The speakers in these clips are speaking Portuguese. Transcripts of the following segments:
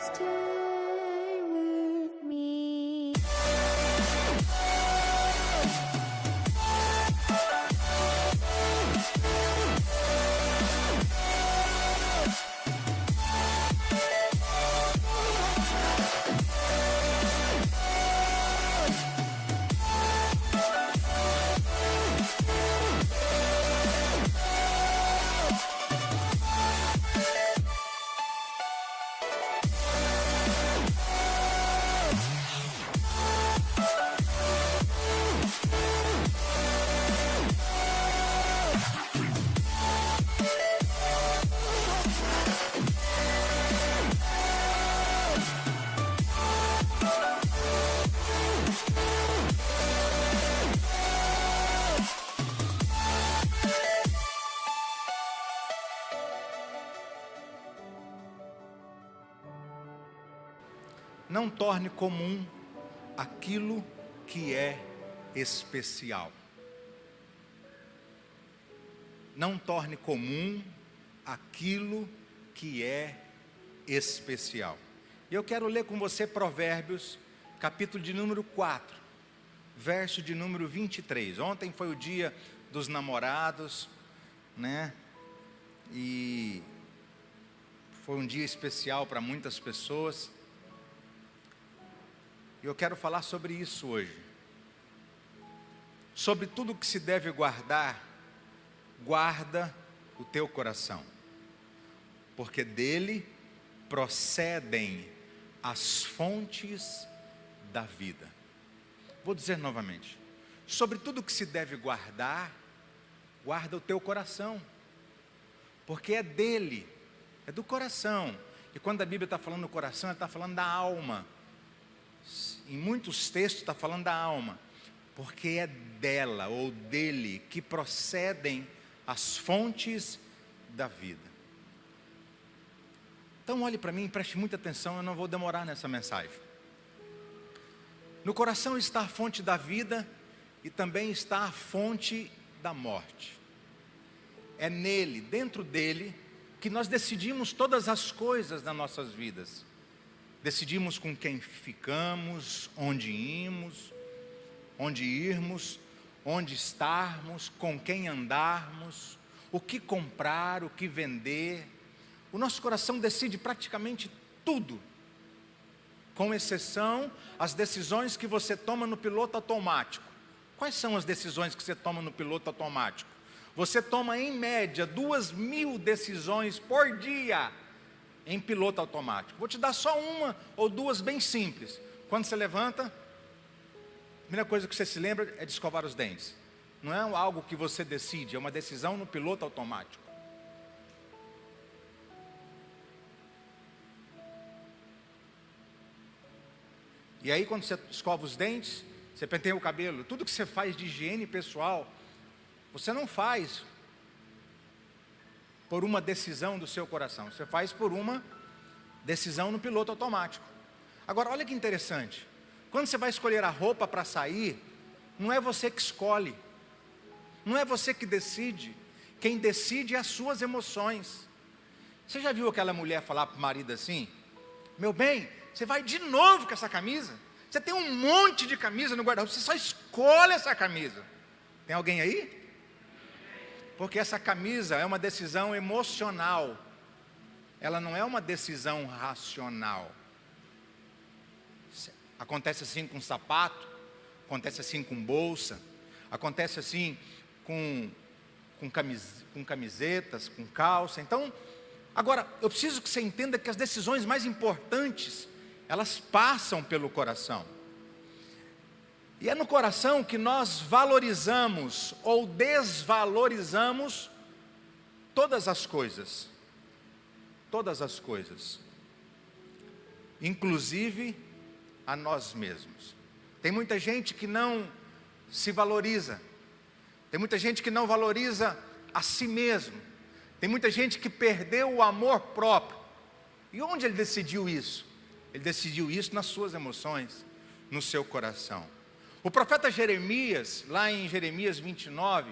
Stay with me. Não torne comum aquilo que é especial. Não torne comum aquilo que é especial. E eu quero ler com você Provérbios, capítulo de número 4, verso de número 23. Ontem foi o dia dos namorados, né? E foi um dia especial para muitas pessoas. E eu quero falar sobre isso hoje. Sobre tudo que se deve guardar, guarda o teu coração, porque dele procedem as fontes da vida. Vou dizer novamente. Sobre tudo que se deve guardar, guarda o teu coração, porque é dele, é do coração. E quando a Bíblia está falando do coração, ela está falando da alma. Em muitos textos está falando da alma, porque é dela ou dele que procedem as fontes da vida. Então olhe para mim e preste muita atenção, eu não vou demorar nessa mensagem. No coração está a fonte da vida e também está a fonte da morte. É nele, dentro dele, que nós decidimos todas as coisas das nossas vidas. Decidimos com quem ficamos, onde irmos, onde estarmos, com quem andarmos, o que comprar, o que vender. O nosso coração decide praticamente tudo, com exceção as decisões que você toma no piloto automático. Quais são as decisões que você toma no piloto automático? Você toma em média 2.000 decisões por dia em piloto automático. Vou te dar só uma ou duas bem simples. Quando você levanta, a primeira coisa que você se lembra é de escovar os dentes. Não é algo que você decide, é uma decisão no piloto automático. E aí quando você escova os dentes, você penteia o cabelo, tudo que você faz de higiene pessoal, você não faz por uma decisão do seu coração, você faz por uma decisão no piloto automático. Agora olha que interessante, quando você vai escolher a roupa para sair, não é você que escolhe, não é você que decide, quem decide é as suas emoções. Você já viu aquela mulher falar para o marido assim: meu bem, você vai de novo com essa camisa? Você tem um monte de camisa no guarda-roupa, você só escolhe essa camisa. Tem alguém aí? Porque essa camisa é uma decisão emocional, ela não é uma decisão racional. Acontece assim com sapato, acontece assim com bolsa, acontece assim com camisetas, com calça. Então, agora, eu preciso que você entenda que as decisões mais importantes, elas passam pelo coração. E é no coração que nós valorizamos ou desvalorizamos todas as coisas. Todas as coisas. Inclusive a nós mesmos. Tem muita gente que não se valoriza. Tem muita gente que não valoriza a si mesmo. Tem muita gente que perdeu o amor próprio. E onde ele decidiu isso? Ele decidiu isso nas suas emoções, no seu coração. O profeta Jeremias, lá em Jeremias 29,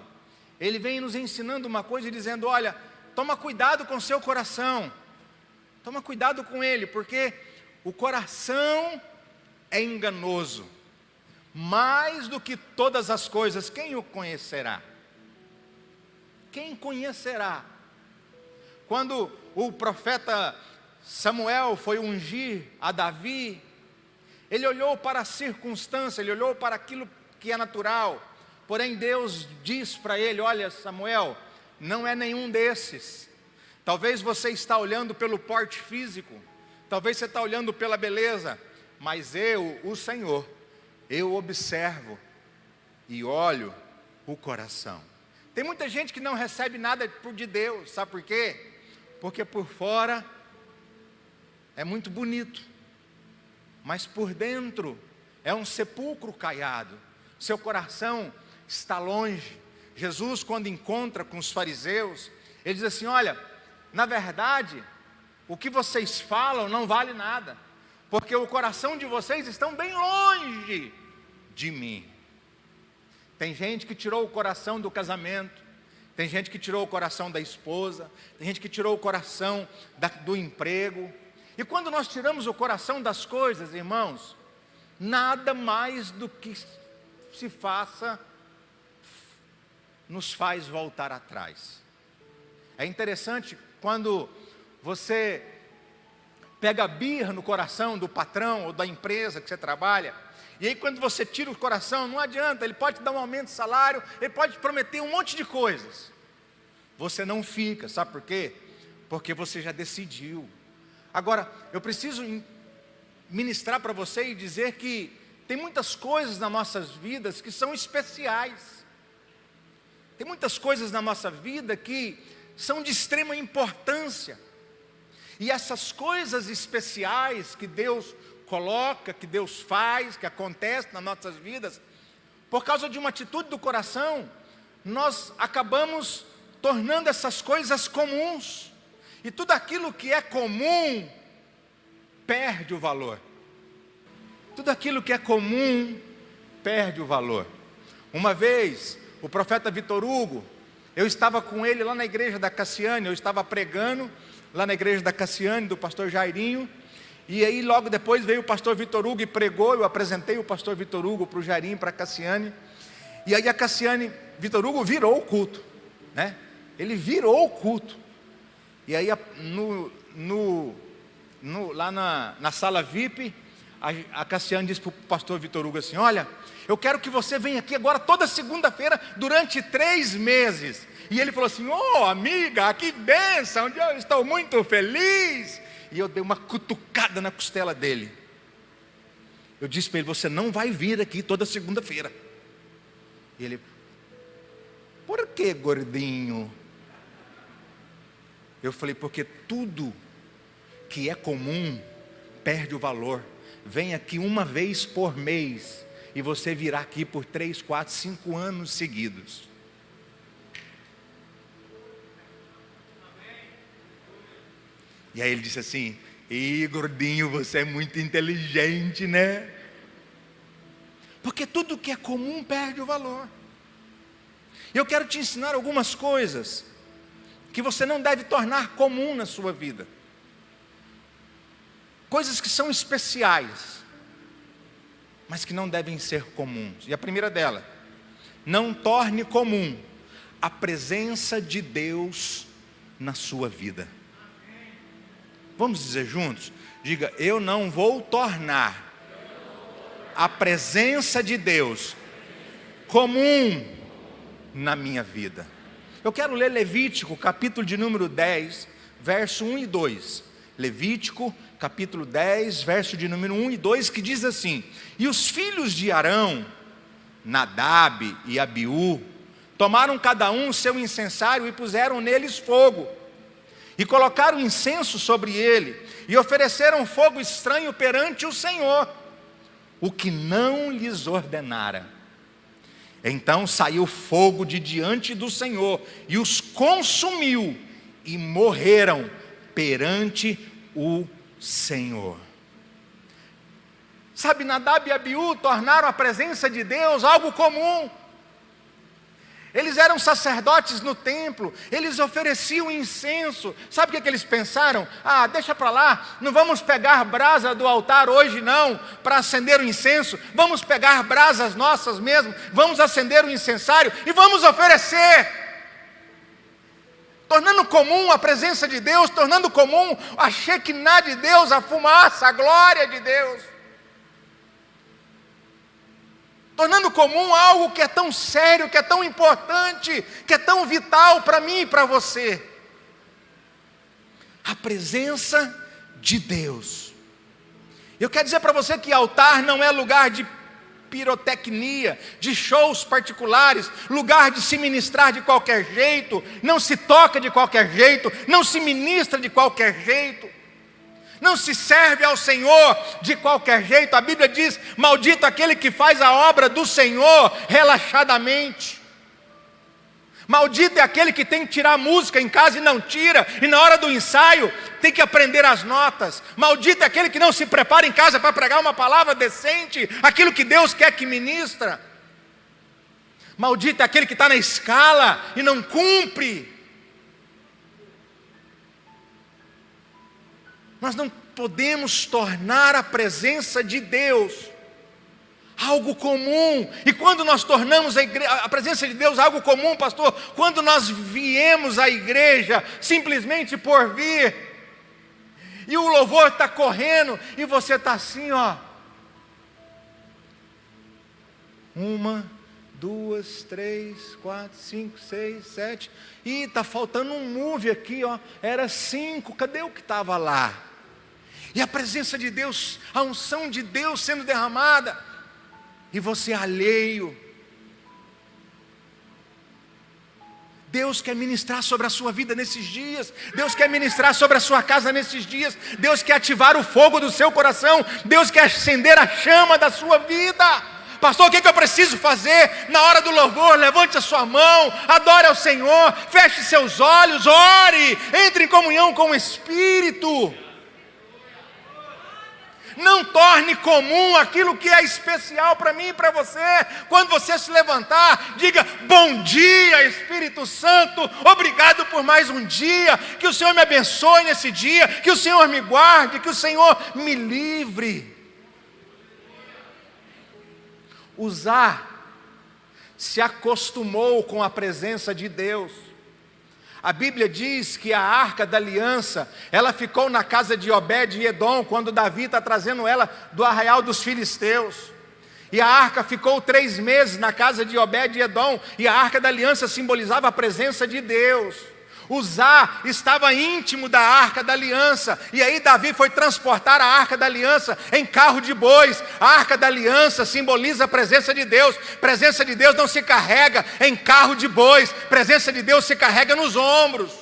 ele vem nos ensinando uma coisa, dizendo: olha, toma cuidado com o seu coração, toma cuidado com ele, porque o coração é enganoso, mais do que todas as coisas. Quem o conhecerá? Quem conhecerá? Quando o profeta Samuel foi ungir a Davi, ele olhou para a circunstância, ele olhou para aquilo que é natural. Porém Deus diz para ele: olha, Samuel, não é nenhum desses. Talvez você está olhando pelo porte físico, talvez você está olhando pela beleza, mas eu, o Senhor, eu observo e olho o coração. Tem muita gente que não recebe nada de Deus, sabe por quê? Porque por fora é muito bonito, mas por dentro é um sepulcro caiado. Seu coração está longe. Jesus, quando encontra com os fariseus, ele diz assim: olha, na verdade, o que vocês falam não vale nada, porque o coração de vocês estão bem longe de mim. Tem gente que tirou o coração do casamento, tem gente que tirou o coração da esposa, tem gente que tirou o coração do emprego. E quando nós tiramos o coração das coisas, irmãos, nada mais do que se faça nos faz voltar atrás. É interessante quando você pega birra no coração do patrão ou da empresa que você trabalha, e aí quando você tira o coração, não adianta, ele pode te dar um aumento de salário, ele pode te prometer um monte de coisas. Você não fica, sabe por quê? Porque você já decidiu. Agora, eu preciso ministrar para você e dizer que tem muitas coisas nas nossas vidas que são especiais. Tem muitas coisas na nossa vida que são de extrema importância. E essas coisas especiais que Deus coloca, que Deus faz, que acontece nas nossas vidas, por causa de uma atitude do coração, nós acabamos tornando essas coisas comuns. E tudo aquilo que é comum perde o valor. Tudo aquilo que é comum perde o valor. Uma vez, o profeta Vitor Hugo, eu estava com ele lá na igreja da Cassiane, eu estava pregando lá na igreja da Cassiane, do pastor Jairinho, e aí logo depois veio o pastor Vitor Hugo e pregou. Eu apresentei o pastor Vitor Hugo para o Jairinho, para a Cassiane, e aí a Cassiane, Vitor Hugo virou o culto, né? Ele virou o culto, e aí lá na sala VIP, a Cassiane disse para o pastor Vitor Hugo assim: olha, eu quero que você venha aqui agora toda segunda-feira durante 3 meses. E ele falou assim: oh amiga, que bênção, eu estou muito feliz. E eu dei uma cutucada na costela dele. Eu disse para ele: você não vai vir aqui toda segunda-feira. E ele: por que, gordinho? Eu falei: porque tudo que é comum perde o valor. Vem aqui uma vez por mês, e você virá aqui por 3, 4, 5 anos seguidos. E aí ele disse assim: ih, gordinho, você é muito inteligente, né? Porque tudo que é comum perde o valor. E eu quero te ensinar algumas coisas que você não deve tornar comum na sua vida. Coisas que são especiais, mas que não devem ser comuns. E a primeira dela: não torne comum a presença de Deus na sua vida. Vamos dizer juntos? Diga: eu não vou tornar a presença de Deus comum na minha vida. Eu quero ler Levítico, capítulo de número 10, verso 1 e 2. Levítico, capítulo 10, verso de número 1 e 2, que diz assim: e os filhos de Arão, Nadab e Abiú, tomaram cada um o seu incensário e puseram neles fogo, e colocaram incenso sobre ele, e ofereceram fogo estranho perante o Senhor, o que não lhes ordenara. Então saiu fogo de diante do Senhor, e os consumiu, e morreram perante o Senhor. Sabe, Nadab e Abiú tornaram a presença de Deus algo comum. Eles eram sacerdotes no templo, eles ofereciam incenso. Sabe o que eles pensaram? Deixa para lá, não vamos pegar brasa do altar hoje não, para acender o incenso. Vamos pegar brasas nossas mesmo, vamos acender o incensário e vamos oferecer. Tornando comum a presença de Deus, tornando comum a Shekinah de Deus, a fumaça, a glória de Deus. Tornando comum algo que é tão sério, que é tão importante, que é tão vital para mim e para você. A presença de Deus. Eu quero dizer para você que altar não é lugar de pirotecnia, de shows particulares, lugar de se ministrar de qualquer jeito, não se toca de qualquer jeito, não se ministra de qualquer jeito. Não se serve ao Senhor de qualquer jeito. A Bíblia diz: maldito aquele que faz a obra do Senhor relaxadamente. Maldito é aquele que tem que tirar a música em casa e não tira, e na hora do ensaio tem que aprender as notas. Maldito é aquele que não se prepara em casa para pregar uma palavra decente, aquilo que Deus quer que ministra. Maldito é aquele que está na escala e não cumpre. Nós não podemos tornar a presença de Deus algo comum. E quando nós tornamos a presença de Deus algo comum, pastor, quando nós viemos à igreja simplesmente por vir, e o louvor está correndo, e você está assim, 1, 2, 3, 4, 5, 6, 7, e está faltando um move aqui, era 5, cadê o que estava lá? E a presença de Deus, a unção de Deus sendo derramada, e você alheio. Deus quer ministrar sobre a sua vida nesses dias, Deus quer ministrar sobre a sua casa nesses dias, Deus quer ativar o fogo do seu coração, Deus quer acender a chama da sua vida. Pastor, o que eu preciso fazer? Na hora do louvor, levante a sua mão, adore ao Senhor, feche seus olhos, ore, entre em comunhão com o Espírito. Não torne comum aquilo que é especial para mim e para você. Quando você se levantar, diga: bom dia, Espírito Santo, obrigado por mais um dia, que o Senhor me abençoe nesse dia, que o Senhor me guarde, que o Senhor me livre. Uzá se acostumou com a presença de Deus. A Bíblia diz que a arca da aliança, ela ficou na casa de Obed-Edom, quando Davi está trazendo ela do arraial dos filisteus. E a arca ficou 3 meses na casa de Obed-Edom, e a arca da aliança simbolizava a presença de Deus. Uzá estava íntimo da arca da aliança, e aí Davi foi transportar a arca da aliança em carro de bois. A arca da aliança simboliza a presença de Deus. Presença de Deus não se carrega em carro de bois, presença de Deus se carrega nos ombros.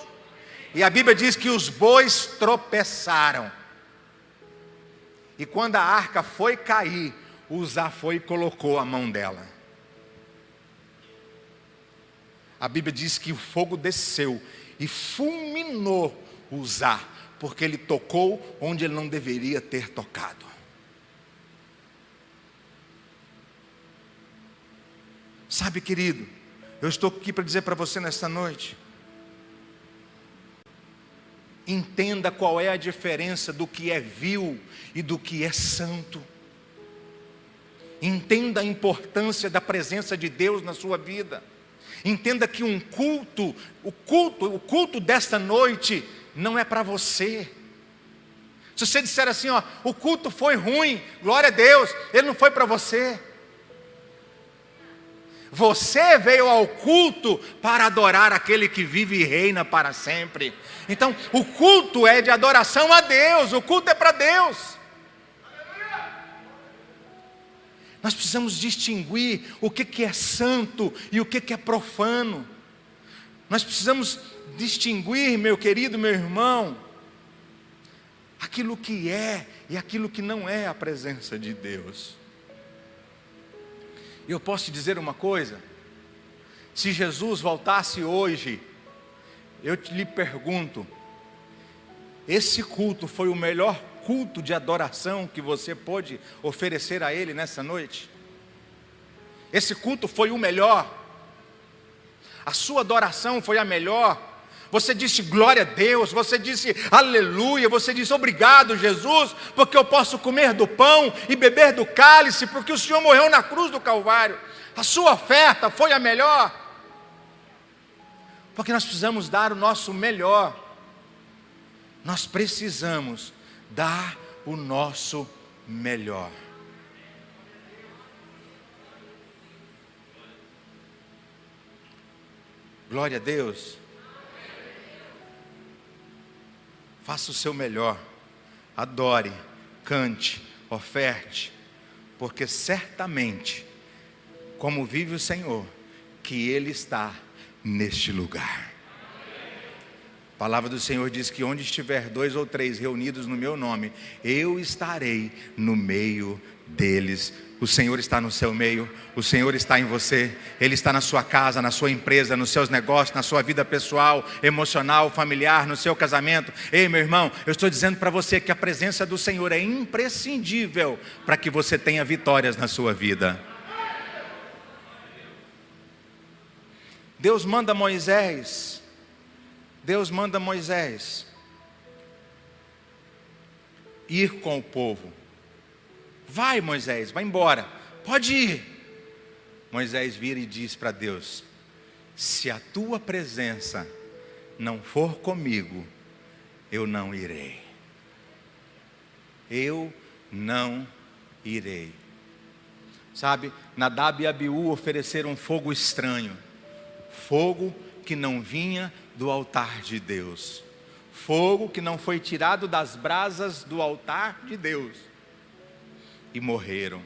E a Bíblia diz que os bois tropeçaram, e quando a arca foi cair, Uzá foi e colocou a mão dela. A Bíblia diz que o fogo desceu e fulminou Uzá, porque ele tocou onde ele não deveria ter tocado. Sabe, querido, eu estou aqui para dizer para você nesta noite: entenda qual é a diferença do que é vil e do que é santo. Entenda a importância da presença de Deus na sua vida. Entenda que o culto desta noite não é para você. Se você disser assim, o culto foi ruim, glória a Deus, ele não foi para você. Você veio ao culto para adorar aquele que vive e reina para sempre. Então, o culto é de adoração a Deus, o culto é para Deus. Nós precisamos distinguir o que é santo e o que é profano. Nós precisamos distinguir, meu querido, meu irmão, aquilo que é e aquilo que não é a presença de Deus. E eu posso te dizer uma coisa: se Jesus voltasse hoje, eu lhe pergunto, esse culto foi o melhor culto de adoração que você pôde oferecer a Ele nessa noite? Esse culto foi o melhor? A sua adoração foi a melhor. Você disse glória a Deus, você disse aleluia, você disse obrigado Jesus, porque eu posso comer do pão e beber do cálice, porque o Senhor morreu na cruz do Calvário. A sua oferta foi a melhor, porque nós precisamos dar o nosso melhor. Nós precisamos dar o nosso melhor. Glória a Deus. Faça o seu melhor, adore, cante, oferte, porque certamente, como vive o Senhor, que Ele está neste lugar. A palavra do Senhor diz que onde estiver 2 ou 3 reunidos no meu nome, eu estarei no meio deles. O Senhor está no seu meio, o Senhor está em você, Ele está na sua casa, na sua empresa, nos seus negócios, na sua vida pessoal, emocional, familiar, no seu casamento. Ei, meu irmão, eu estou dizendo para você que a presença do Senhor é imprescindível para que você tenha vitórias na sua vida. Deus manda Moisés ir com o povo. Vai, Moisés, vai embora, pode ir. Moisés vira e diz para Deus: se a tua presença não for comigo, eu não irei. Eu não irei. Sabe, Nadab e Abiú ofereceram fogo estranho, fogo que não vinha do altar de Deus, fogo que não foi tirado das brasas do altar de Deus. E morreram.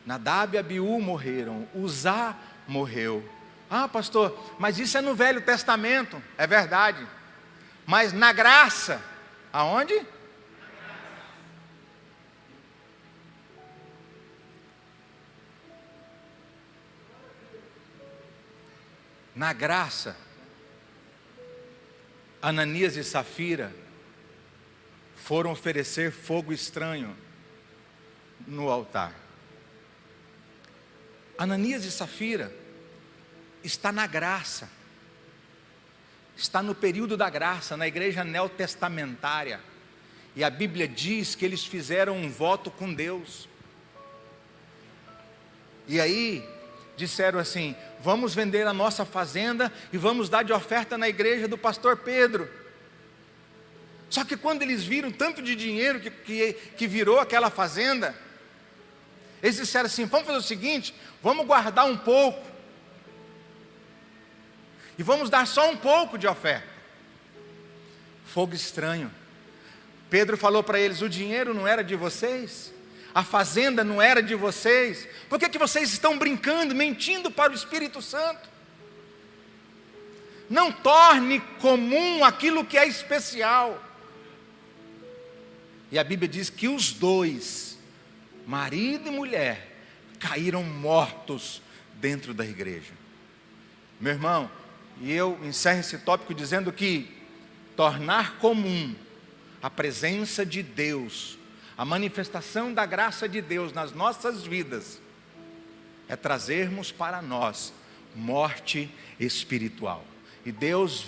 Nadab e Abiú morreram. Uzá morreu. Ah, pastor, mas isso é no Velho Testamento. É verdade. Mas na graça, aonde? Na graça, Ananias e Safira foram oferecer fogo estranho no altar. Ananias e Safira está na graça, está no período da graça, na igreja neotestamentária, e a Bíblia diz que eles fizeram um voto com Deus, e aí disseram assim: vamos vender a nossa fazenda e vamos dar de oferta na igreja do pastor Pedro. Só que quando eles viram tanto de dinheiro que virou aquela fazenda, eles disseram assim: vamos fazer o seguinte, vamos guardar um pouco, e vamos dar só um pouco de oferta. Fogo estranho. Pedro falou para eles: o dinheiro não era de vocês? A fazenda não era de vocês? Por que vocês estão brincando, mentindo para o Espírito Santo? Não torne comum aquilo que é especial. E a Bíblia diz que os dois, marido e mulher, caíram mortos dentro da igreja. Meu irmão, e eu encerro esse tópico dizendo que tornar comum a presença de Deus, a manifestação da graça de Deus nas nossas vidas, é trazermos para nós morte espiritual. E Deus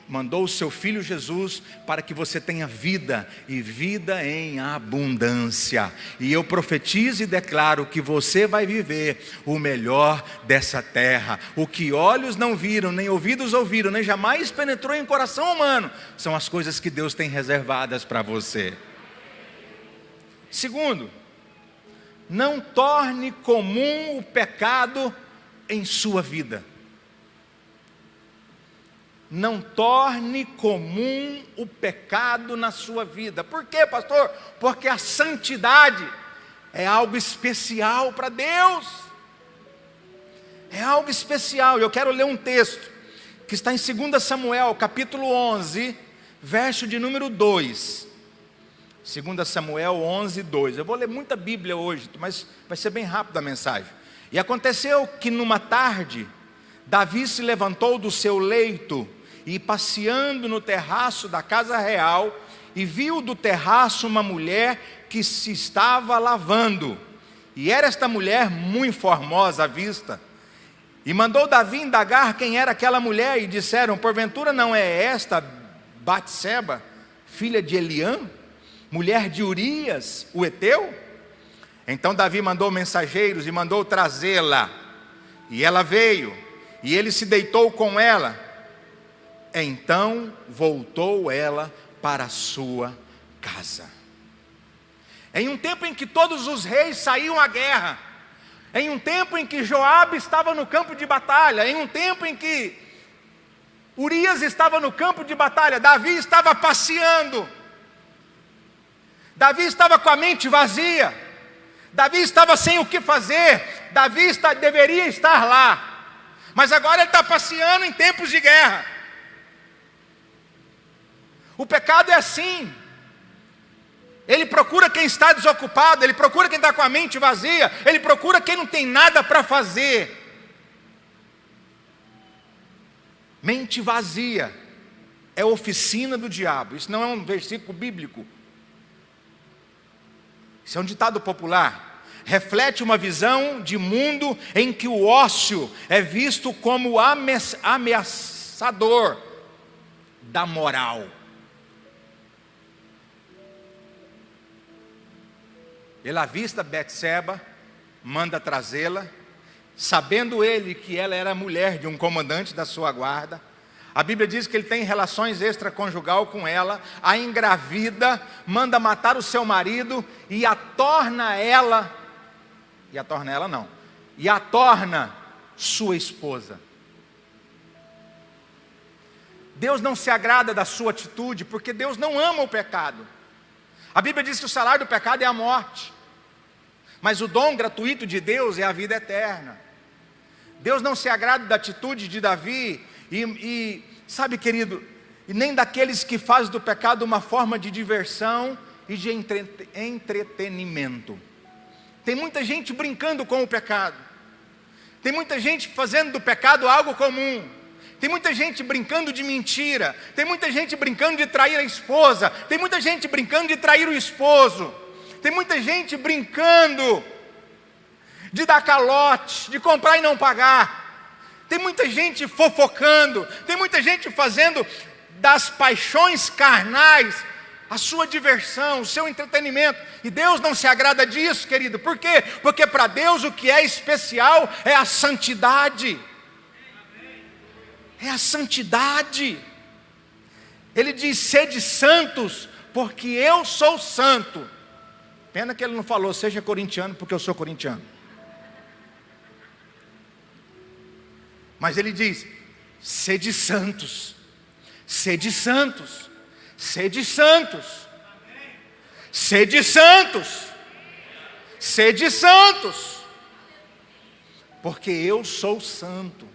mandou o seu Filho Jesus para que você tenha vida, e vida em abundância. E eu profetizo e declaro que você vai viver o melhor dessa terra. O que olhos não viram, nem ouvidos ouviram, nem jamais penetrou em coração humano, são as coisas que Deus tem reservadas para você. Segundo, não torne comum o pecado em sua vida. Não torne comum o pecado na sua vida. Por quê, pastor? Porque a santidade é algo especial para Deus. É algo especial. Eu quero ler um texto que está em 2 Samuel, capítulo 11, verso de número 2. 2 Samuel 11, 2. Eu vou ler muita Bíblia hoje, mas vai ser bem rápido a mensagem. E aconteceu que numa tarde, Davi se levantou do seu leito e, passeando no terraço da casa real, e viu do terraço uma mulher que se estava lavando. E era esta mulher muito formosa à vista. E mandou Davi indagar quem era aquela mulher, e disseram: porventura não é esta Batseba, filha de Eliã, mulher de Urias, o heteu? Então Davi mandou mensageiros e mandou trazê-la. E ela veio, e ele se deitou com ela. Então voltou ela para a sua casa. Em um tempo em que todos os reis saíam à guerra, em um tempo em que Joabe estava no campo de batalha, em um tempo em que Urias estava no campo de batalha, Davi estava passeando, Davi estava com a mente vazia, Davi estava sem o que fazer, deveria estar lá, mas agora ele está passeando em tempos de guerra. O pecado é assim. Ele procura quem está desocupado, ele procura quem está com a mente vazia, ele procura quem não tem nada para fazer. Mente vazia é oficina do diabo. Isso não é um versículo bíblico. Isso é um ditado popular. Reflete uma visão de mundo em que o ócio é visto como ameaçador da moral. Ele avista Betseba, manda trazê-la, sabendo ele que ela era mulher de um comandante da sua guarda. A Bíblia diz que ele tem relações extraconjugal com ela, a engravida, manda matar o seu marido e a torna sua esposa. Deus não se agrada da sua atitude, porque Deus não ama o pecado. A Bíblia diz que o salário do pecado é a morte, mas o dom gratuito de Deus é a vida eterna. Deus não se agrada da atitude de Davi, e sabe, querido, e nem daqueles que fazem do pecado uma forma de diversão e de entretenimento. Tem muita gente brincando com o pecado, tem muita gente fazendo do pecado algo comum. Tem muita gente brincando de mentira, tem muita gente brincando de trair a esposa, tem muita gente brincando de trair o esposo, tem muita gente brincando de dar calote, de comprar e não pagar, tem muita gente fofocando, tem muita gente fazendo das paixões carnais a sua diversão, o seu entretenimento, e Deus não se agrada disso, querido. Por quê? Porque para Deus o que é especial é a santidade. É a santidade. Ele diz: sede santos, porque eu sou santo. Pena que ele não falou seja corintiano, porque eu sou corintiano. Mas ele diz: sede santos, sede santos, sede santos, sede santos, sede santos, porque eu sou santo.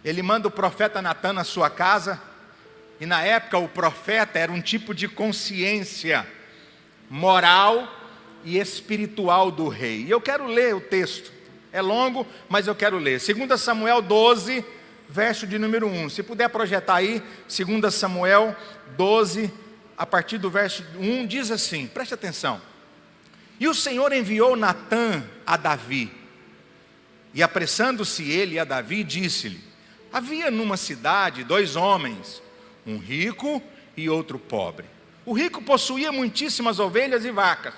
Ele manda o profeta Natã na sua casa, e na época o profeta era um tipo de consciência moral e espiritual do rei. E eu quero ler o texto, é longo, mas eu quero ler. 2 Samuel 12, verso de número 1. Se puder projetar aí, 2 Samuel 12, a partir do verso 1, diz assim, preste atenção. E o Senhor enviou Natã a Davi, e apressando-se ele a Davi, disse-lhe: havia numa cidade 2 homens, um rico e outro pobre. O rico possuía muitíssimas ovelhas e vacas,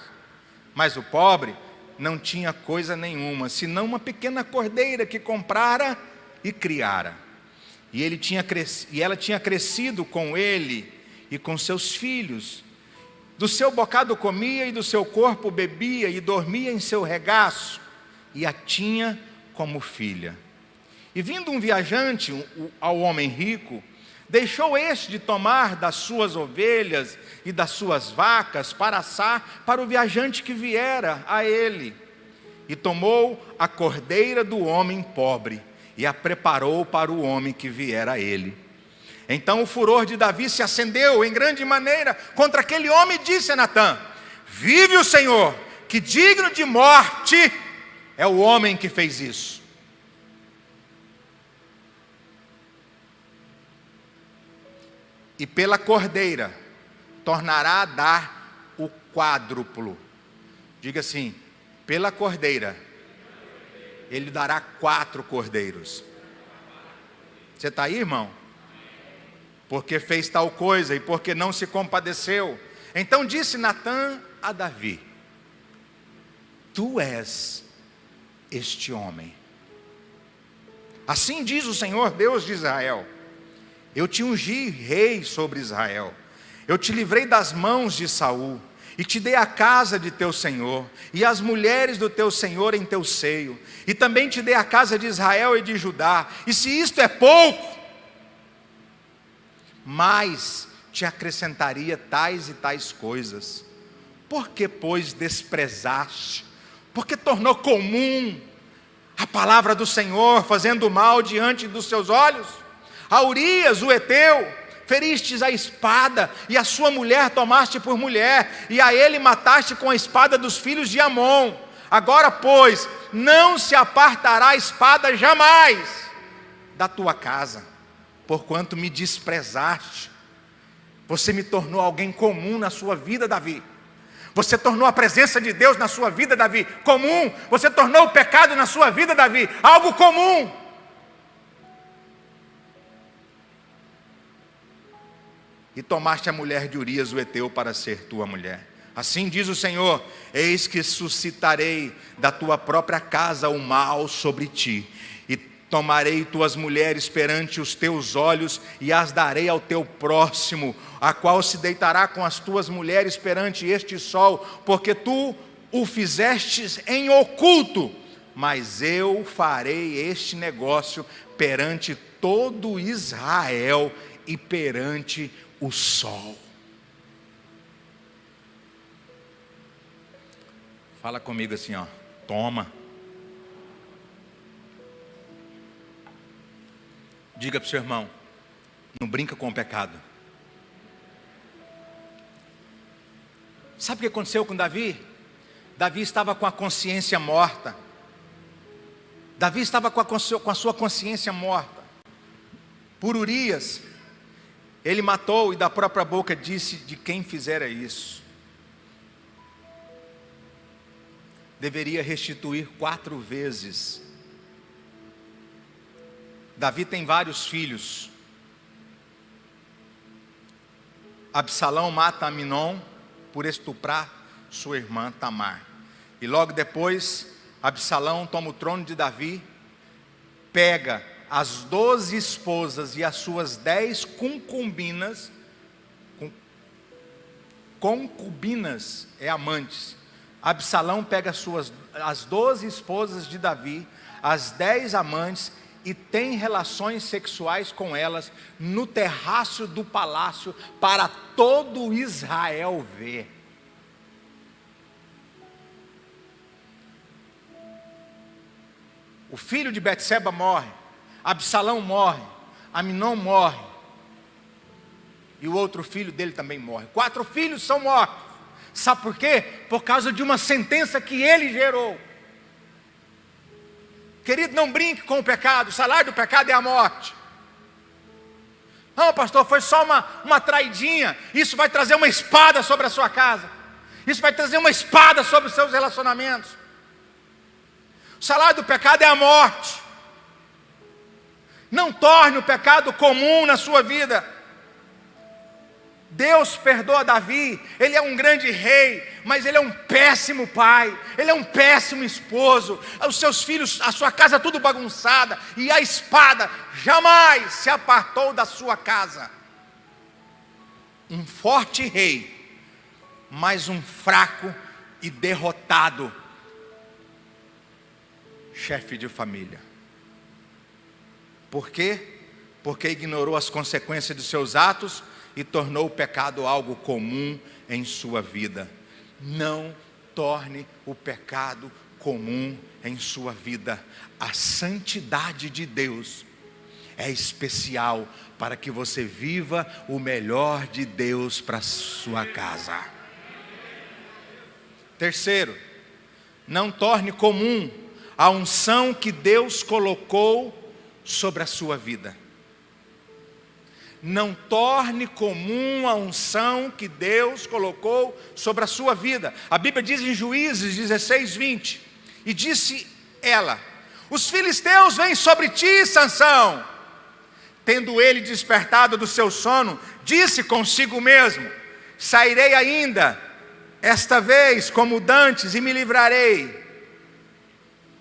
mas o pobre não tinha coisa nenhuma, senão uma pequena cordeira que comprara e criara. E ela tinha crescido com ele e com seus filhos. Do seu bocado comia e do seu corpo bebia e dormia em seu regaço, e a tinha como filha. E vindo um viajante ao homem rico, deixou este de tomar das suas ovelhas e das suas vacas para assar para o viajante que viera a ele. E tomou a cordeira do homem pobre e a preparou para o homem que viera a ele. Então o furor de Davi se acendeu em grande maneira contra aquele homem, e disse a Natã: vive o Senhor, que digno de morte é o homem que fez isso. E pela cordeira tornará a dar o quádruplo. Diga assim: pela cordeira, ele dará 4 cordeiros. Você está aí, irmão? Porque fez tal coisa e porque não se compadeceu. Então disse Natã a Davi: tu és este homem. Assim diz o Senhor Deus de Israel: eu te ungi rei sobre Israel, eu te livrei das mãos de Saul, e te dei a casa de teu senhor, e as mulheres do teu senhor em teu seio, e também te dei a casa de Israel e de Judá. E se isto é pouco, mais te acrescentaria tais e tais coisas. Por que, pois, desprezaste? Porque tornou comum a palavra do Senhor, fazendo mal diante dos seus olhos? A Urias, o heteu, feristes a espada, e a sua mulher tomaste por mulher, e a ele mataste com a espada dos filhos de Amon. Agora, pois, não se apartará a espada jamais da tua casa, porquanto me desprezaste. Você me tornou alguém comum na sua vida, Davi. Você tornou a presença de Deus na sua vida, Davi, comum. Você tornou o pecado na sua vida, Davi, algo comum. E tomaste a mulher de Urias o heteu para ser tua mulher. Assim diz o Senhor: eis que suscitarei da tua própria casa o mal sobre ti, e tomarei tuas mulheres perante os teus olhos, e as darei ao teu próximo, a qual se deitará com as tuas mulheres perante este sol, porque tu o fizestes em oculto, mas eu farei este negócio perante todo Israel e perante o sol. Fala comigo assim, ó. Toma. Diga para o seu irmão: não brinca com o pecado. Sabe o que aconteceu com Davi? Davi estava com a consciência morta. Davi estava com a sua consciência morta. Por Urias, ele matou, e da própria boca disse de quem fizera isso. Deveria restituir 4 vezes. Davi tem vários filhos. Absalão mata Aminon por estuprar sua irmã Tamar. E logo depois, Absalão toma o trono de Davi, pega as 12 esposas e as suas 10 concubinas. Concubinas é amantes. Absalão pega as 12 esposas de Davi, as 10 amantes, e tem relações sexuais com elas no terraço do palácio para todo Israel ver. O filho de Betseba morre, Absalão morre, Aminon morre, e o outro filho dele também morre. 4 filhos são mortos. Sabe por quê? Por causa de uma sentença que ele gerou. Querido, não brinque com o pecado. O salário do pecado é a morte. Não, pastor, foi só uma traidinha. Isso vai trazer uma espada sobre a sua casa. Isso vai trazer uma espada sobre os seus relacionamentos. O salário do pecado é a morte. Não torne o pecado comum na sua vida. Deus perdoa Davi, ele é um grande rei, mas ele é um péssimo pai, ele é um péssimo esposo. Os seus filhos, a sua casa tudo bagunçada, e a espada jamais se apartou da sua casa. Um forte rei, mas um fraco e derrotado chefe de família. Por quê? Porque ignorou as consequências de seus atos e tornou o pecado algo comum em sua vida. Não torne o pecado comum em sua vida. A santidade de Deus é especial para que você viva o melhor de Deus para a sua casa. Terceiro, não torne comum a unção que Deus colocou sobre a sua vida. não torne comum a unção que Deus colocou sobre a sua vida. A Bíblia diz em Juízes 16:20, e disse ela: os filisteus vêm sobre ti, Sansão. Tendo ele despertado do seu sono, disse consigo mesmo: sairei ainda esta vez como dantes e me livrarei.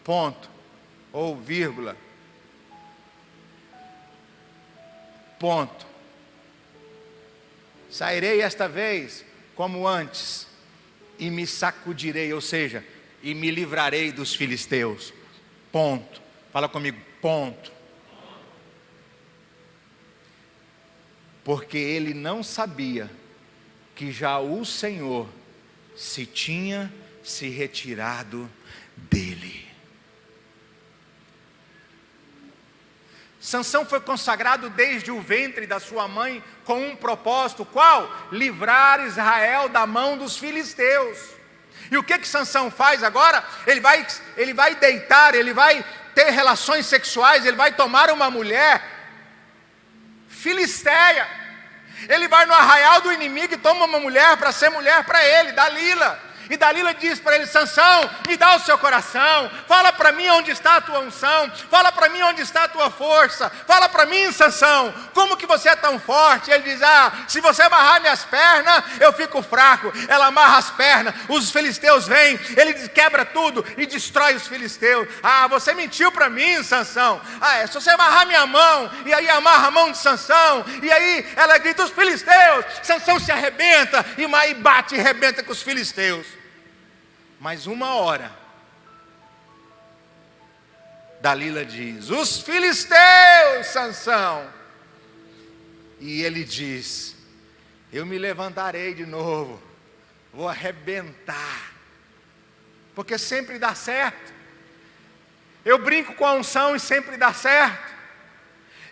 Ponto. Ou vírgula. Ponto. Sairei esta vez como antes e me sacudirei, ou seja, e me livrarei dos filisteus. Ponto. Fala comigo, ponto. Porque ele não sabia que já o Senhor se tinha se retirado dele. Sansão foi consagrado desde o ventre da sua mãe com um propósito, qual? Livrar Israel da mão dos filisteus. E o que Sansão faz agora? Ele vai deitar, ele vai ter relações sexuais, ele vai tomar uma mulher filisteia. Ele vai no arraial do inimigo e toma uma mulher para ser mulher para ele, Dalila. E Dalila diz para ele: Sansão, me dá o seu coração, fala para mim onde está a tua unção, fala para mim onde está a tua força, fala para mim, Sansão, como que você é tão forte? Ele diz: se você amarrar minhas pernas, eu fico fraco. Ela amarra as pernas, os filisteus vêm, ele quebra tudo e destrói os filisteus. Você mentiu para mim, Sansão. Se você amarrar minha mão, e aí amarra a mão de Sansão, e aí ela grita: os filisteus. Sansão se arrebenta e bate e arrebenta com os filisteus. Mas uma hora, Dalila diz: os filisteus, Sansão. E ele diz: eu me levantarei de novo, vou arrebentar, porque sempre dá certo. Eu brinco com a unção e sempre dá certo.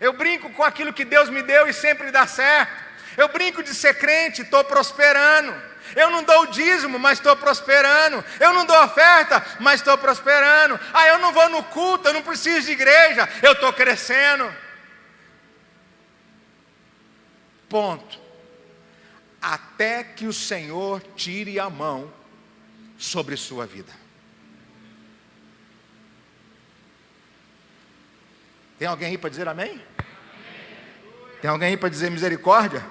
Eu brinco com aquilo que Deus me deu e sempre dá certo. Eu brinco de ser crente, estou prosperando. Eu não dou o dízimo, mas estou prosperando. Eu não dou oferta, mas estou prosperando. Eu não vou no culto, eu não preciso de igreja, eu estou crescendo. Ponto. Até que o Senhor tire a mão sobre sua vida. Tem alguém aí para dizer amém? Tem alguém aí para dizer misericórdia?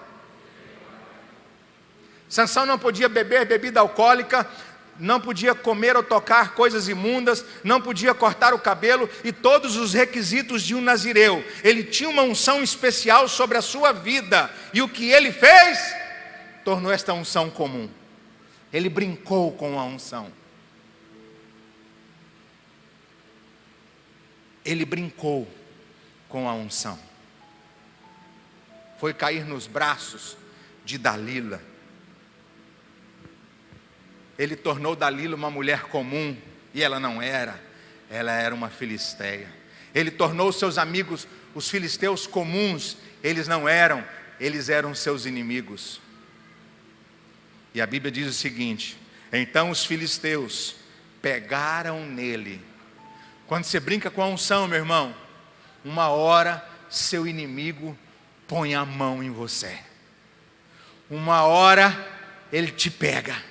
Sansão não podia beber bebida alcoólica, não podia comer ou tocar coisas imundas, não podia cortar o cabelo e todos os requisitos de um nazireu. Ele tinha uma unção especial sobre a sua vida, e o que ele fez? Tornou esta unção comum. Ele brincou com a unção. Ele brincou com a unção. Foi cair nos braços de Dalila. Ele tornou Dalila uma mulher comum, e ela não era, ela era uma filisteia. Ele tornou seus amigos, os filisteus, comuns, eles não eram, eles eram seus inimigos. E a Bíblia diz o seguinte: então os filisteus pegaram nele. Quando você brinca com a unção, meu irmão, uma hora seu inimigo põe a mão em você. Uma hora ele te pega.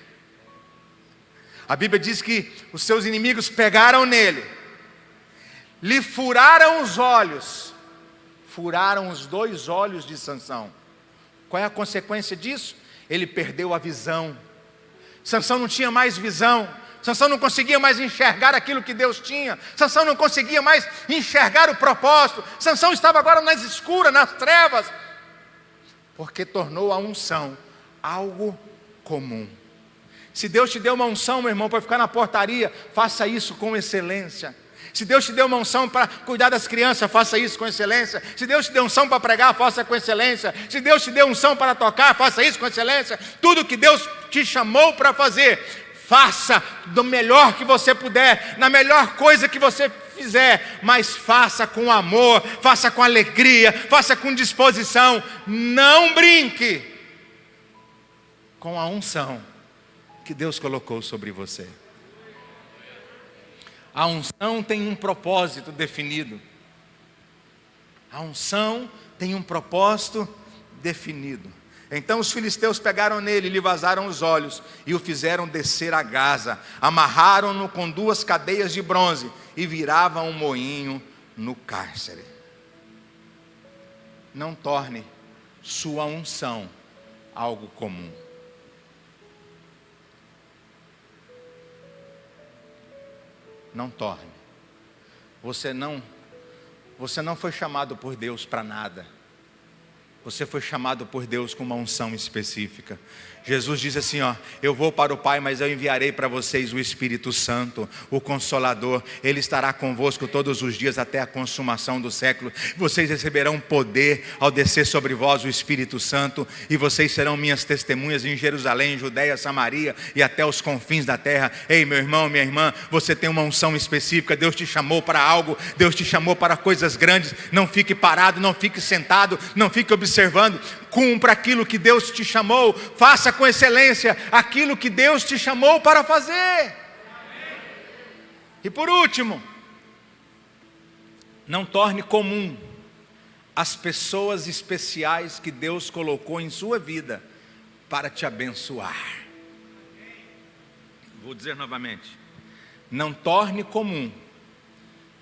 A Bíblia diz que os seus inimigos pegaram nele, lhe furaram os olhos, furaram os 2 olhos de Sansão. Qual é a consequência disso? Ele perdeu a visão. Sansão não tinha mais visão. Sansão não conseguia mais enxergar aquilo que Deus tinha. Sansão não conseguia mais enxergar o propósito. Sansão estava agora nas escuras, nas trevas, porque tornou a unção algo comum. Se Deus te deu uma unção, meu irmão, para ficar na portaria, faça isso com excelência. Se Deus te deu uma unção para cuidar das crianças, faça isso com excelência. Se Deus te deu unção para pregar, faça com excelência. Se Deus te deu unção para tocar, faça isso com excelência. Tudo que Deus te chamou para fazer, faça do melhor que você puder, na melhor coisa que você fizer, mas faça com amor, faça com alegria, faça com disposição. Não brinque com a unção que Deus colocou sobre você. A unção tem um propósito definido. A unção tem um propósito definido. Então os filisteus pegaram nele, lhe vazaram os olhos e o fizeram descer a Gaza. Amarraram-no com 2 cadeias de bronze e viravam um moinho no cárcere. Não torne sua unção algo comum. Não torne. Você não foi chamado por Deus para nada. Você foi chamado por Deus com uma unção específica. Jesus diz assim, eu vou para o Pai, mas eu enviarei para vocês o Espírito Santo, o Consolador. Ele estará convosco todos os dias até a consumação do século. Vocês receberão poder ao descer sobre vós o Espírito Santo, e vocês serão minhas testemunhas em Jerusalém, Judeia, Samaria e até os confins da terra. Ei, meu irmão, minha irmã, você tem uma unção específica. Deus te chamou para algo, Deus te chamou para coisas grandes. Não fique parado, não fique sentado, não fique observando. Cumpra aquilo que Deus te chamou, faça com excelência aquilo que Deus te chamou para fazer. E por último, não torne comum as pessoas especiais que Deus colocou em sua vida para te abençoar. Vou dizer novamente, não torne comum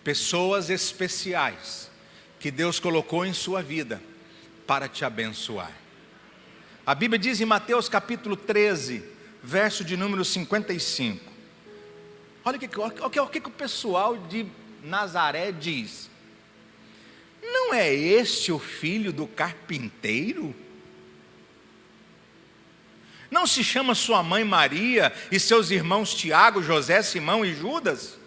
pessoas especiais que Deus colocou em sua vida para te abençoar. A Bíblia diz em Mateus capítulo 13, verso de número 55. Olha o que o pessoal de Nazaré diz. Não é este o filho do carpinteiro? Não se chama sua mãe Maria e seus irmãos Tiago, José, Simão e Judas?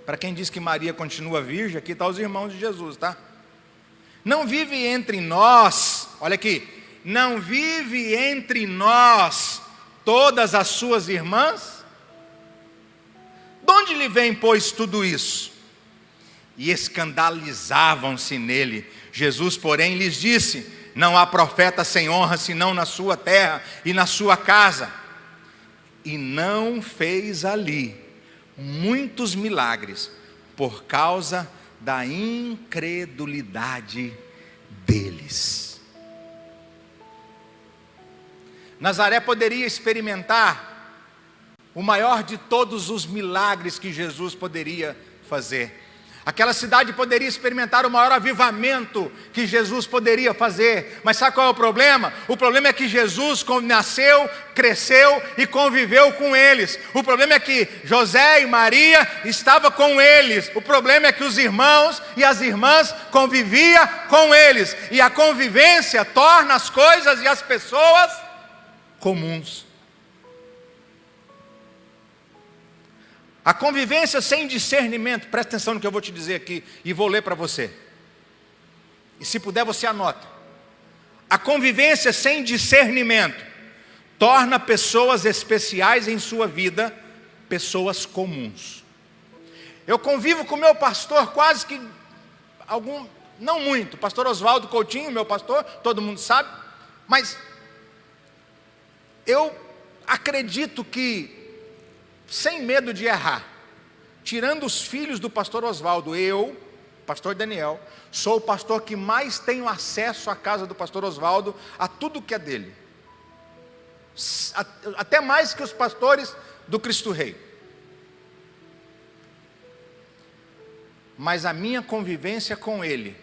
Para quem diz que Maria continua virgem, aqui está os irmãos de Jesus, tá? Não vive entre nós, olha aqui, não vive entre nós todas as suas irmãs? De onde lhe vem, pois, tudo isso? E escandalizavam-se nele. Jesus, porém, lhes disse: não há profeta sem honra, senão na sua terra e na sua casa. E não fez ali muitos milagres, por causa da incredulidade deles. Nazaré poderia experimentar o maior de todos os milagres que Jesus poderia fazer. Aquela cidade poderia experimentar o maior avivamento que Jesus poderia fazer. Mas sabe qual é o problema? O problema é que Jesus nasceu, cresceu e conviveu com eles. O problema é que José e Maria estavam com eles. O problema é que os irmãos e as irmãs conviviam com eles. E a convivência torna as coisas e as pessoas comuns. A convivência sem discernimento, presta atenção no que eu vou te dizer aqui, e vou ler para você. E se puder você anota. A convivência sem discernimento torna pessoas especiais em sua vida, pessoas comuns. Eu convivo com o meu pastor quase que, não muito, pastor Oswaldo Coutinho, meu pastor, todo mundo sabe, mas eu acredito que, sem medo de errar, tirando os filhos do pastor Oswaldo, eu, pastor Daniel, sou o pastor que mais tenho acesso à casa do pastor Oswaldo, a tudo que é dele, até mais que os pastores do Cristo Rei. Mas a minha convivência com ele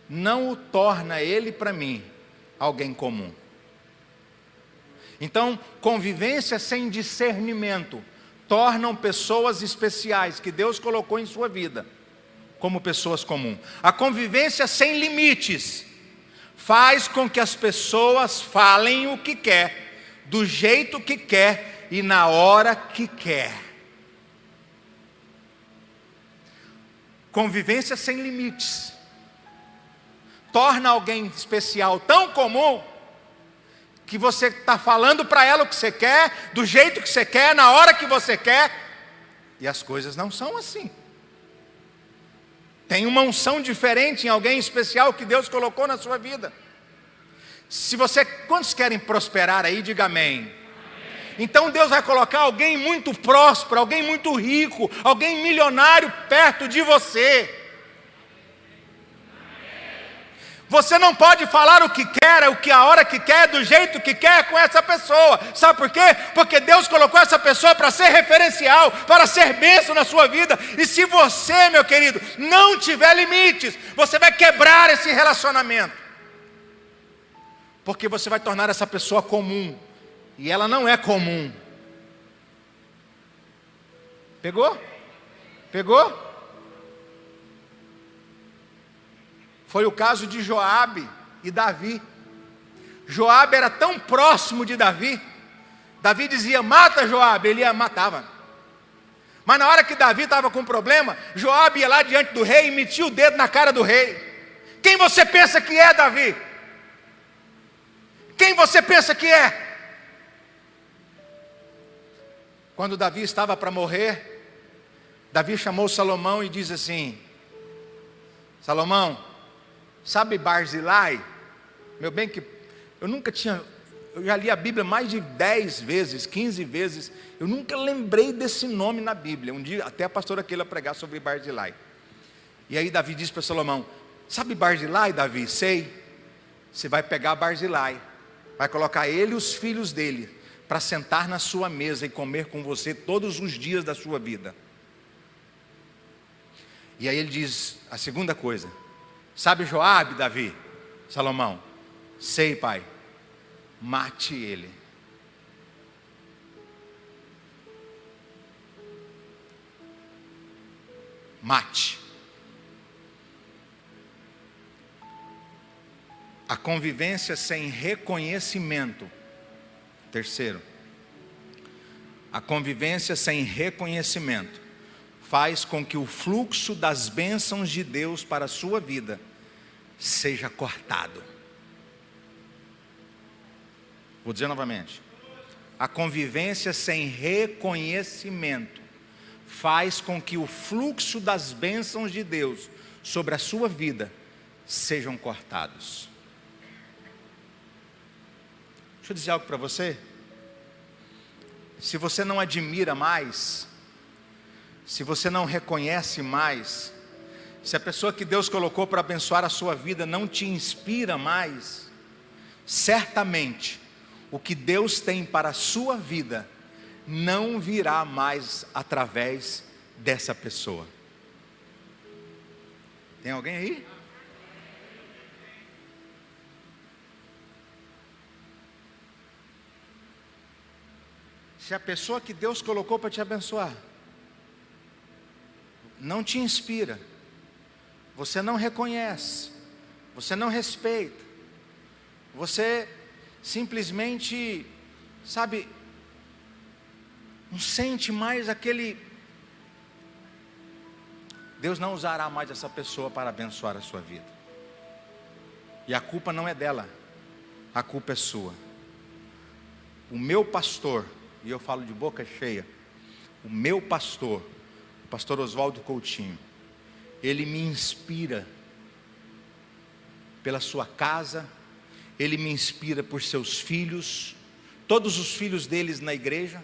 não o torna ele para mim alguém comum. Então, convivência sem discernimento tornam pessoas especiais que Deus colocou em sua vida como pessoas comuns. A convivência sem limites faz com que as pessoas falem o que quer, do jeito que quer e na hora que quer. Convivência sem limites torna alguém especial tão comum que você está falando para ela o que você quer, do jeito que você quer, na hora que você quer, e as coisas não são assim. Tem uma unção diferente em alguém especial que Deus colocou na sua vida. Quantos querem prosperar aí, diga amém. Então Deus vai colocar alguém muito próspero, alguém muito rico, alguém milionário perto de você. Você não pode falar o que quer, a hora que quer, do jeito que quer com essa pessoa. Sabe por quê? Porque Deus colocou essa pessoa para ser referencial, para ser bênção na sua vida. E se você, meu querido, não tiver limites, você vai quebrar esse relacionamento. Porque você vai tornar essa pessoa comum. E ela não é comum. Pegou? Pegou? Foi o caso de Joabe e Davi. Joabe era tão próximo de Davi. Davi dizia, mata Joabe, ele matava. Mas na hora que Davi estava com problema, Joabe ia lá diante do rei e metia o dedo na cara do rei. Quem você pensa que é, Davi? Quem você pensa que é? Quando Davi estava para morrer, Davi chamou Salomão e diz assim, Salomão, sabe Barzilai? Meu bem que eu já li a Bíblia mais de 10 vezes, 15 vezes, eu nunca lembrei desse nome na Bíblia. Um dia até a pastora Keila pregar sobre Barzilai. E aí Davi disse para Salomão, sabe Barzilai, Davi? Sei. Você vai pegar Barzilai, vai colocar ele e os filhos dele, para sentar na sua mesa e comer com você todos os dias da sua vida. E aí ele diz a segunda coisa, sabe Joabe, Davi? Salomão, sei, pai, mate ele. Mate. A convivência sem reconhecimento. Terceiro, a convivência sem reconhecimento faz com que o fluxo das bênçãos de Deus para a sua vida seja cortado. Vou dizer novamente. A convivência sem reconhecimento faz com que o fluxo das bênçãos de Deus sobre a sua vida sejam cortados. Deixa eu dizer algo para você. Se você não admira mais, se você não reconhece mais, se a pessoa que Deus colocou para abençoar a sua vida não te inspira mais, certamente o que Deus tem para a sua vida não virá mais através dessa pessoa. Tem alguém aí? Se a pessoa que Deus colocou para te abençoar não te inspira, você não reconhece, você não respeita, você simplesmente, sabe, não sente mais aquele... Deus não usará mais essa pessoa para abençoar a sua vida. E a culpa não é dela, a culpa é sua. O meu pastor, e eu falo de boca cheia, o meu pastor, o pastor Oswaldo Coutinho, ele me inspira pela sua casa, ele me inspira por seus filhos, todos os filhos deles na igreja,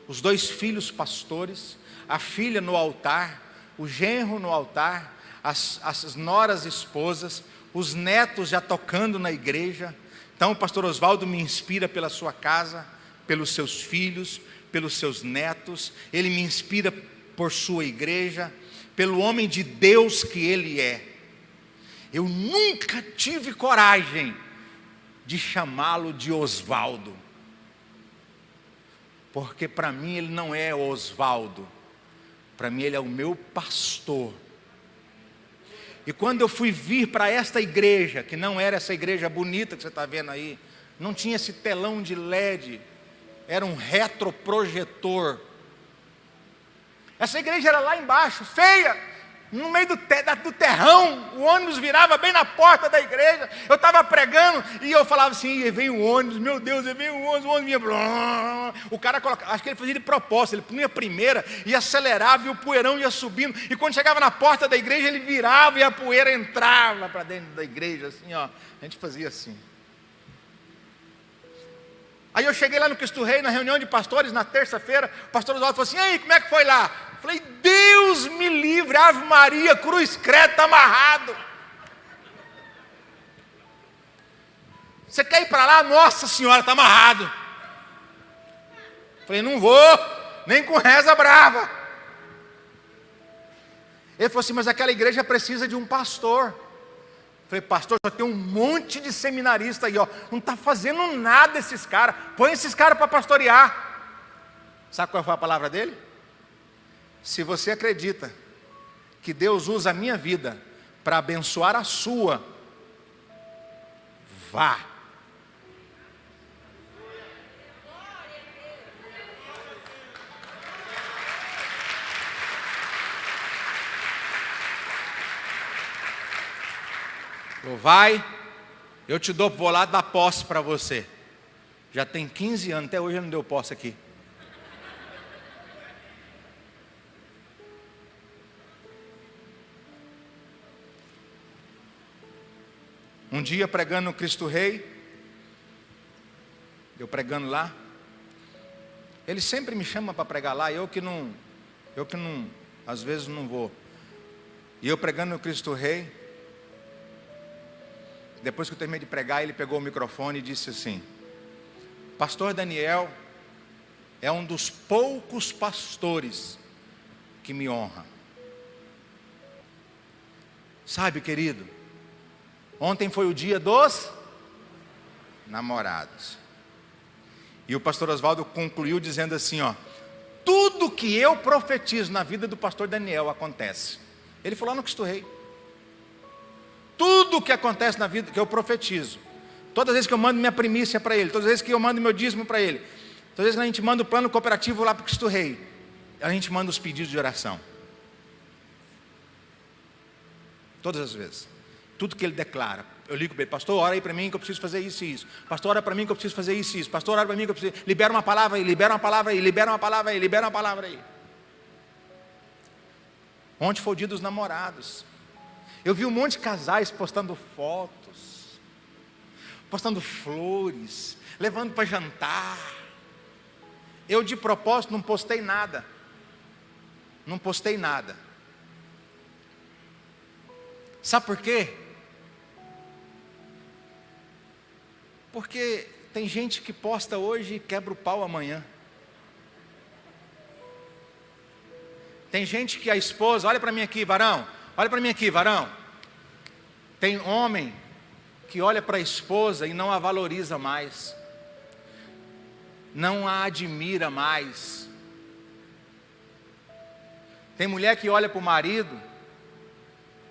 os 2 filhos pastores, a filha no altar, o genro no altar, as noras esposas, os netos já tocando na igreja. Então o pastor Oswaldo me inspira pela sua casa, pelos seus filhos, pelos seus netos, ele me inspira por sua igreja, pelo homem de Deus que ele é. Eu nunca tive coragem de chamá-lo de Oswaldo, porque para mim ele não é Oswaldo, para mim ele é o meu pastor. E quando eu fui vir para esta igreja, que não era essa igreja bonita que você está vendo aí, não tinha esse telão de LED, era um retroprojetor. Essa igreja era lá embaixo, feia, no meio do terrão, o ônibus virava bem na porta da igreja. Eu estava pregando e eu falava assim, e veio o ônibus, meu Deus, veio o ônibus vinha, blá. O cara colocava, acho que ele fazia de propósito, ele punha a primeira e acelerava e o poeirão ia subindo, e quando chegava na porta da igreja ele virava e a poeira entrava para dentro da igreja, assim ó, a gente fazia assim. Aí eu cheguei lá no Cristo Rei, na reunião de pastores, na terça-feira, o pastor Oswaldo falou assim, e aí, como é que foi lá? Eu falei, Deus me livre, Ave Maria, cruz, credo, está amarrado. Você quer ir para lá? Nossa senhora, está amarrado. Falei, não vou, nem com reza brava. Ele falou assim, mas aquela igreja precisa de um pastor. Falei, pastor, só tem um monte de seminarista aí, ó. Não está fazendo nada esses caras. Põe esses caras para pastorear. Sabe qual foi a palavra dele? Se você acredita que Deus usa a minha vida para abençoar a sua, vá. Vai, eu te vou lá dar posse para você. Já tem 15 anos, até hoje ele não deu posse aqui. Um dia pregando no Cristo Rei, eu pregando lá, ele sempre me chama para pregar lá, eu que não, às vezes não vou. E eu pregando no Cristo Rei, depois que eu terminei de pregar, ele pegou o microfone e disse assim: pastor Daniel é um dos poucos pastores que me honra. Sabe, querido, ontem foi o dia dos namorados. E o pastor Oswaldo concluiu dizendo assim, ó: tudo que eu profetizo na vida do pastor Daniel acontece. Ele falou lá no Cristo Rei. Tudo que acontece na vida que eu profetizo, todas as vezes que eu mando minha primícia para ele, todas as vezes que eu mando meu dízimo para ele, todas as vezes que a gente manda o plano cooperativo lá para o Cristo Rei, a gente manda os pedidos de oração. Todas as vezes. Tudo que ele declara, eu ligo para ele: pastor, ora aí para mim que eu preciso fazer isso e isso. Pastor, ora para mim que eu preciso fazer isso e isso. Pastor, ora para mim que eu preciso. Libera uma palavra aí, libera uma palavra aí, libera uma palavra aí, libera uma palavra aí. Ontem foi o dia dos namorados. Eu vi um monte de casais postando fotos, postando flores, levando para jantar. Eu de propósito não postei nada. Não postei nada. Sabe por quê? Porque tem gente que posta hoje e quebra o pau amanhã. Tem gente que a esposa, olha para mim aqui, varão. Olha para mim aqui, varão. Tem homem que olha para a esposa e não a valoriza mais, não a admira mais. Tem mulher que olha para o marido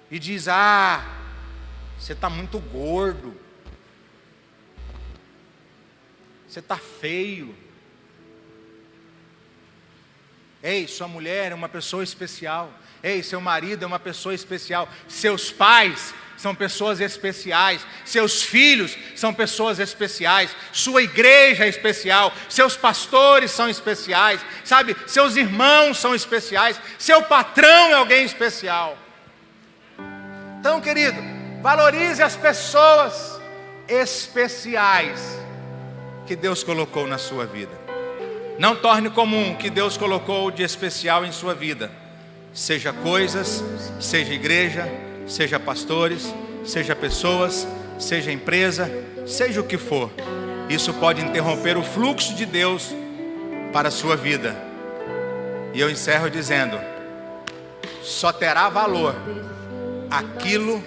e diz: ah, você está muito gordo, você está feio. Ei, sua mulher é uma pessoa especial. Ei, seu marido é uma pessoa especial. Seus pais são pessoas especiais. Seus filhos são pessoas especiais. Sua igreja é especial. Seus pastores são especiais. Sabe, seus irmãos são especiais. Seu patrão é alguém especial. Então, querido, valorize as pessoas especiais que Deus colocou na sua vida. Não torne comum o que Deus colocou de especial em sua vida. Seja coisas, seja igreja, seja pastores, seja pessoas, seja empresa, seja o que for. Isso pode interromper o fluxo de Deus para a sua vida. E eu encerro dizendo: só terá valor aquilo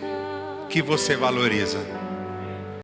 que você valoriza.